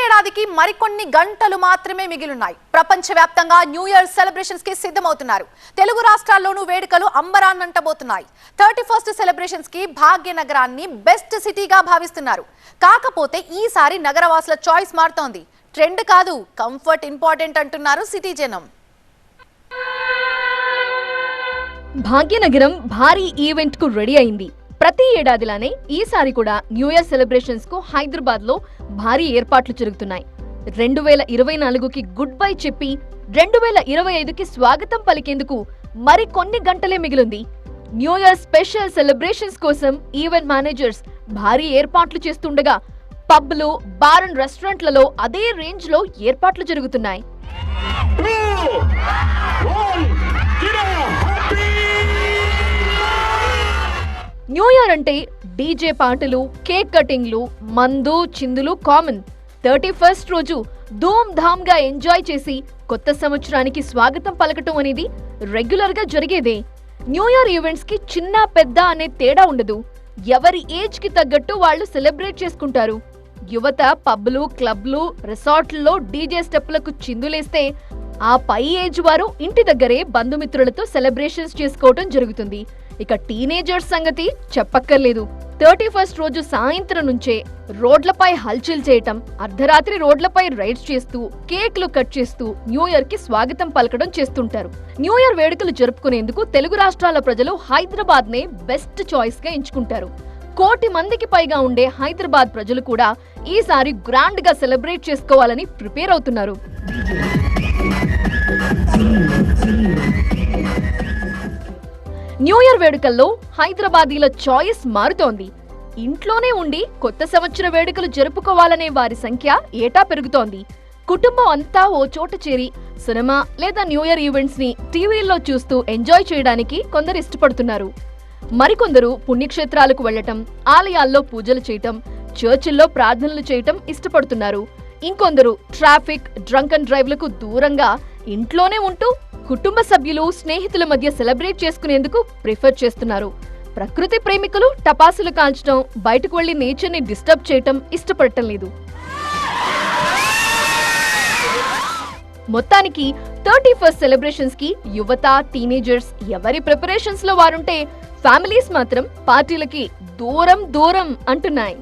ఏడాదికి మరికొన్ని గంటలు మాత్రమే మిగిలిన్నాయి. ప్రపంచవ్యాప్తంగా న్యూ ఇయర్ సెలబ్రేషన్స్ కి సిద్ధమవుతున్నారు. తెలుగు రాష్ట్రాల్లోనూ వేడుకలు అంబరాన్నంటబోతున్నాయి. 31st సెలబ్రేషన్స్ కి భాగ్యనగరాన్ని బెస్ట్ సిటీగా భావిస్తున్నారు. కాకపోతే ఈసారి నగరవాసుల చాయిస్ మారుతోంది. ట్రెండ్ కాదు, కంఫర్ట్ ఇంపార్టెంట్ అంటున్నారు సిటీ జనం. భాగ్యనగరం భారీ ఈవెంట్ కు రెడీ అయింది. ప్రతి ఏడాదిలానే ఈసారి కూడా న్యూ ఇయర్ సెలబ్రేషన్స్ కు హైదరాబాద్ లో భారీ ఏర్పాట్లు జరుగుతున్నాయి. 2024కి గుడ్ బై చెప్పి 2025కి స్వాగతం పలికేందుకు మరి కొన్ని గంటలే మిగిలింది. న్యూ ఇయర్ స్పెషల్ సెలబ్రేషన్స్ కోసం ఈవెంట్ మేనేజర్స్ భారీ ఏర్పాట్లు చేస్తుండగా పబ్లు, బార్ అండ్ రెస్టారెంట్లలో అదే రేంజ్ లో ఏర్పాట్లు జరుగుతున్నాయి. న్యూ ఇయర్ అంటే డీజే పాటలు, కేక్ కటింగ్లు, మందు, చిందులు కామన్. 31st రోజు ధూమ్ ధామ్ గా ఎంజాయ్ చేసి కొత్త సంవత్సరానికి స్వాగతం పలకటం అనేది రెగ్యులర్ గా జరిగేదే. న్యూ ఇయర్ ఈవెంట్స్ కి చిన్న పెద్ద అనే తేడా ఉండదు. ఎవరి ఏజ్ కి తగ్గట్టు వాళ్ళు సెలబ్రేట్ చేసుకుంటారు. యువత పబ్లు, క్లబ్లు, రిసార్ట్లలో డీజే స్టెప్లకు చిందులేస్తే ఆ పై ఏజ్ వారు ఇంటి దగ్గరే బంధుమిత్రులతో సెలబ్రేషన్స్ చేసుకోవటం జరుగుతుంది. ఇక టీనేజర్స్ సంగతి చెప్పక్కర్లేదు. 31st రోజు సాయంత్రం నుంచే రోడ్లపై హల్చల్ చేయటం, అర్ధరాత్రి రోడ్లపై రైడ్స్ చేస్తూ, కేక్లు కట్ చేస్తూ న్యూ ఇయర్ కి స్వాగతం పలకడం చేస్తుంటారు. న్యూ ఇయర్ వేడుకలు జరుపుకునేందుకు తెలుగు రాష్ట్రాల ప్రజలు హైదరాబాద్ నే బెస్ట్ చాయిస్ గా ఎంచుకుంటారు. 1 కోటి మందికి పైగా ఉండే హైదరాబాద్ ప్రజలు కూడా ఈసారి గ్రాండ్ గా సెలబ్రేట్ చేసుకోవాలని ప్రిపేర్ అవుతున్నారు. న్యూ ఇయర్ వేడుకల్లో హైదరాబాదీల చాయిస్ మారుతోంది. ఇంట్లోనే ఉండి కొత్త సంవత్సర వేడుకలు జరుపుకోవాలనే వారి సంఖ్య ఏటా పెరుగుతోంది. కుటుంబం అంతా ఓ చోట చేరి సినిమా లేదా న్యూ ఇయర్ ఈవెంట్స్ ని టీవీల్లో చూస్తూ ఎంజాయ్ చేయడానికి కొందరు ఇష్టపడుతున్నారు. మరికొందరు పుణ్యక్షేత్రాలకు వెళ్లటం, ఆలయాల్లో పూజలు చేయటం, చర్చిల్లో ప్రార్థనలు చేయటం ఇష్టపడుతున్నారు. ఇంకొందరు ట్రాఫిక్, డ్రంక్ అండ్ డ్రైవ్లకు దూరంగా ఇంట్లోనే ఉంటూ కుటుంబ సభ్యులు, స్నేహితుల మధ్య సెలబ్రేట్ చేసుకునేందుకు ప్రిఫర్ చేస్తున్నారు. ప్రకృతి ప్రేమికులు టపాసులు కాల్చడం, బయటకు వెళ్లి నేచర్ ని డిస్టర్బ్ చేయటం ఇష్టపడటం లేదు. మొత్తానికి 31st సెలబ్రేషన్స్ కి యువత, టీనేజర్స్ ఎవరి ప్రిపరేషన్స్ లో వారుంటే, ఫ్యామిలీస్ మాత్రం పార్టీలకి దూరం దూరం అంటున్నాయి.